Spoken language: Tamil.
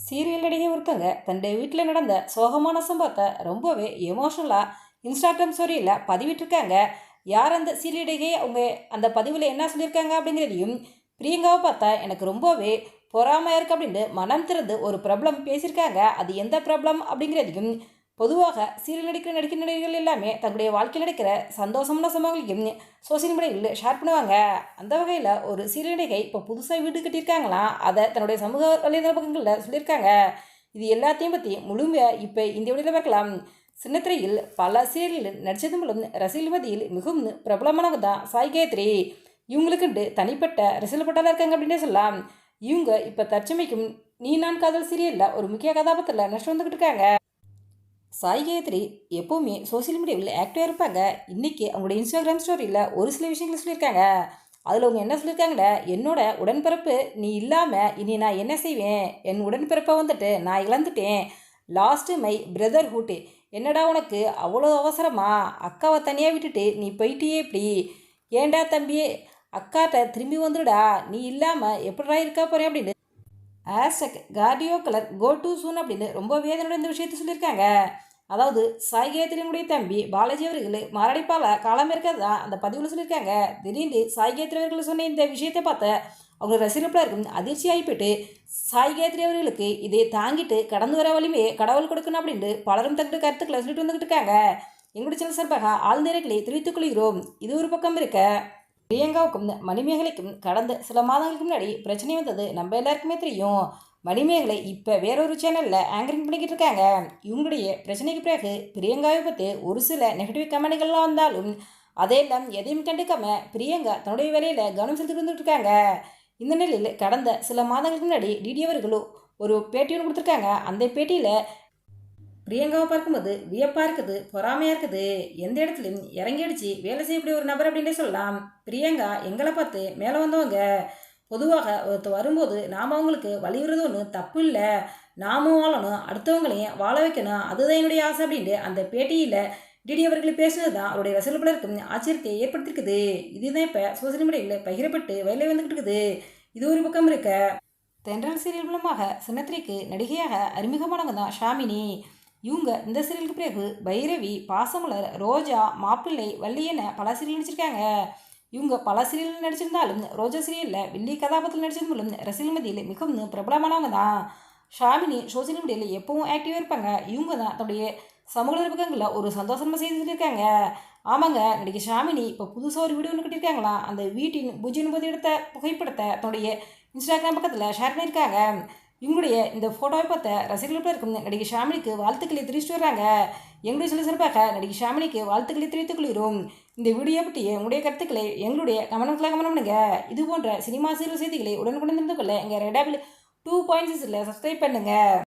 சீரியல் நடிகை ஒருத்தங்க தன்னுடைய வீட்டில் நடந்த சோகமான சம்பவத்தை ரொம்பவே எமோஷ்னலாக இன்ஸ்டாகிராம் ஸ்டோரியில் பதிவிட்டிருக்காங்க. யார் அந்த சீரியல் நடிகை, அவங்க அந்த பதிவில் என்ன சொல்லியிருக்காங்க அப்படிங்கிறதையும், பிரியங்காவை பார்த்தா எனக்கு ரொம்பவே பொறாமையாக இருக்குது அப்படின்னு மனம் திறந்து ஒரு பிரபலம் பேசியிருக்காங்க. அது எந்த பிரபலம் அப்படிங்கிறதையும், பொதுவாக சீரியல் நடிக்கிற நடிகர்கள் எல்லாமே தங்களுடைய வாழ்க்கையில் நடக்கிற சந்தோஷமான சம்பவங்களையும் சோசியல் மீடியாவில் ஷேர் பண்ணுவாங்க. அந்த வகையில் ஒரு சீரியல் நடிகை இப்போ புதுசாக வீடு கட்டியிருக்காங்களாம். அதை தன்னுடைய சமூக வலைதள பக்கங்களில் சொல்லியிருக்காங்க. இது எல்லாத்தையும் பற்றி முழுமையாக இப்போ இந்த வீடியோவில் பார்க்கலாம். சின்னத்திரையில் பல சீரியலில் நடித்தது மூலம் ரசிகர்கள் மத்தியில் மிகவும் பிரபலமானவங்க தான் சாய் காயத்ரி. இவங்களுக்குண்டு தனிப்பட்ட ரசிகர்கள் பட்டாளர் இருக்காங்க அப்படின்னே சொல்லலாம். இவங்க இப்போ தற்சமைக்கும் நீ நான் காதல் சீரியலில் ஒரு முக்கிய கதாபாத்திரத்தில் நடிச்சு வந்துக்கிட்டு இருக்காங்க. சாய் காயத்ரி எப்போவுமே சோசியல் மீடியாவில் ஆக்டிவாக இருப்பாங்க. இன்றைக்கி அவங்களுடைய இன்ஸ்டாகிராம் ஸ்டோரியில் ஒரு சில விஷயங்கள் சொல்லியிருக்காங்க. அதில் அவங்க என்ன சொல்லியிருக்காங்களே, என்னோட உடன்பிறப்பு நீ இல்லாமல் இனி நான் என்ன செய்வேன், என் உடன்பிறப்பை வந்துட்டு நான் இழந்துட்டேன். லாஸ்ட்டு மை பிரதர்ஹுட், என்னடா உனக்கு அவ்வளோ அவசரமா, அக்காவை தனியாக விட்டுட்டு நீ போயிட்டியே இப்படி, ஏண்டா தம்பி அக்காட்ட திரும்பி வந்துடுடா, நீ இல்லாமல் எப்படிடா இருக்கா போகிறேன் அப்படின்னு ஆஸ்டக் கார்டியோ கலர் கோ டு சூன் அப்படின்னு ரொம்ப வேதனையோட இந்த விஷயத்தை சொல்லியிருக்காங்க. அதாவது சாய் காயத்ரியினுடைய தம்பி பாலாஜி அவர்கள் மாரடைப்பால் காலம் இருக்கிறதா அந்த பதிவில் சொல்லியிருக்காங்க. திடீர்னு சாய் காயத்ரி அவர்கள் சொன்ன இந்த விஷயத்தை பார்த்த அவங்க ரசிகர்களுக்கும் அதிர்ச்சி ஆகிப்போட்டு, சாய் காயத்ரி அவர்களுக்கு இதை தாங்கிட்டு கடந்து வர வலிமையை கடவுள் கொடுக்கணும் அப்படின்ட்டு பலரும் தங்கிட்ட கருத்துக்களை சொல்லிட்டு வந்துக்கிட்டு இருக்காங்க. எங்களுடைய சேனல் சார்பாக ஆழ்நிறைகளை தெரிவித்துக் கொள்கிறோம். இது ஒரு பக்கம் இருக்க, பிரியங்காவுக்கும் மணிமேகலைக்கும் கடந்த சில மாதங்களுக்கு முன்னாடி பிரச்சனை வந்தது நம்ம எல்லாருக்குமே தெரியும். மணிமேகலை இப்போ வேறொரு சேனலில் ஆங்கரிங் பண்ணிக்கிட்டு இருக்காங்க. இவங்களுடைய பிரச்சனைக்கு பிறகு பிரியங்காவை பற்றி ஒரு சில நெகட்டிவ் கமெண்ட்கள்லாம் வந்தாலும் அதையெல்லாம் எதையும் கண்டுக்காம பிரியங்கா தன்னுடைய வேலையில் கவனம் செலுத்திட்டு வந்துட்டு இருக்காங்க. இந்த நிலையில் கடந்த சில மாதங்களுக்கு முன்னாடி டிடி அவர்களும் ஒரு பேட்டி ஒன்று கொடுத்துருக்காங்க. அந்த பேட்டியில் பிரியங்காவை பார்க்கும்போது வியப்பாக இருக்குது, பொறாமையாக இருக்குது, எந்த இடத்துலையும் இறங்கி அடித்து வேலை செய்யக்கூடிய ஒரு நபர் அப்படின்னே சொல்லலாம். பிரியங்கா எங்களை பார்த்து மேலே வந்தவங்க. பொதுவாக ஒருத்தர் வரும்போது நாம் அவங்களுக்கு வலியுறுறது ஒன்று தப்பு இல்லை, நாமும் வாழணும், அடுத்தவங்களையும் வாழ வைக்கணும், அதுதான் என்னுடைய ஆசை அப்படின்ட்டு அந்த பேட்டியில் டிடி அவர்கள் பேசுனது தான் அவருடைய ரசிகர்களுக்கும் ஆச்சரியத்தை ஏற்படுத்தியிருக்குது. இதுதான் இப்போ சோசியல் மீடியாவில் பகிரப்பட்டு வேலை வந்துக்கிட்டு இருக்குது. இது ஒரு பக்கம் இருக்க, தென்றல் சீரியல் மூலமாக சின்னத்திரைக்கு நடிகையாக அறிமுகமானவங்க தான் ஷாமினி. இவங்க இந்த சீரியலுக்கு பிறகு பைரவி, பாசமலர், ரோஜா, மாப்பிள்ளை, வள்ளி என பல சீரியல் நடிச்சிருக்காங்க. இவங்க பல சீரியல் நடிச்சிருந்தாலும் ரோஜா சீரியலில் வில்லி கதாபாத்திரத்தில் நடிச்சது மூலம் ரசிகர்கள் மத்தியில் மிகவும் பிரபலமானவங்க தான். ஷாமினி சோசியல் மீடியாவில் எப்பவும் ஆக்டிவாக இருப்பாங்க. இவங்க தான் தன்னுடைய சமூக பக்கங்களில் ஒரு சந்தோஷமாக செய்து சொல்லியிருக்காங்க. ஆமாங்க, நடிகை ஷாமினி இப்போ புதுசாக ஒரு வீடியோ ஒன்று கட்டியிருக்காங்களாம். அந்த வீட்டின் பூஜ்ஜியம் போது எடுத்த புகைப்படத்தை தன்னுடைய இன்ஸ்டாகிராம் பக்கத்தில் ஷேர் பண்ணியிருக்காங்க. இவங்களுடைய இந்த ஃபோட்டோவை பார்த்த ரசிகர்கள் இருக்கும் நடிகை ஷாமினிக்கு வாழ்த்துக்களை தெரிவிச்சுட்டு வர்றாங்க. எங்களுடைய சில சிறப்பாக நடிகை ஷாமினிக்கு வாழ்த்துக்களை தெரிவித்துக் கொள்கிறோம். இந்த வீடியோ பற்றி உங்களுடைய கருத்துக்களை எங்களுடைய கமெண்ட்களை கமெண்ட் பண்ணுங்க. இது போன்ற சினிமா சீரியல் செய்திகளை உடனுக்குடன் தெரிந்து கொள்ள எங்கள் ரெடாபிள் 2.6 சப்ஸ்கிரைப் பண்ணுங்கள்.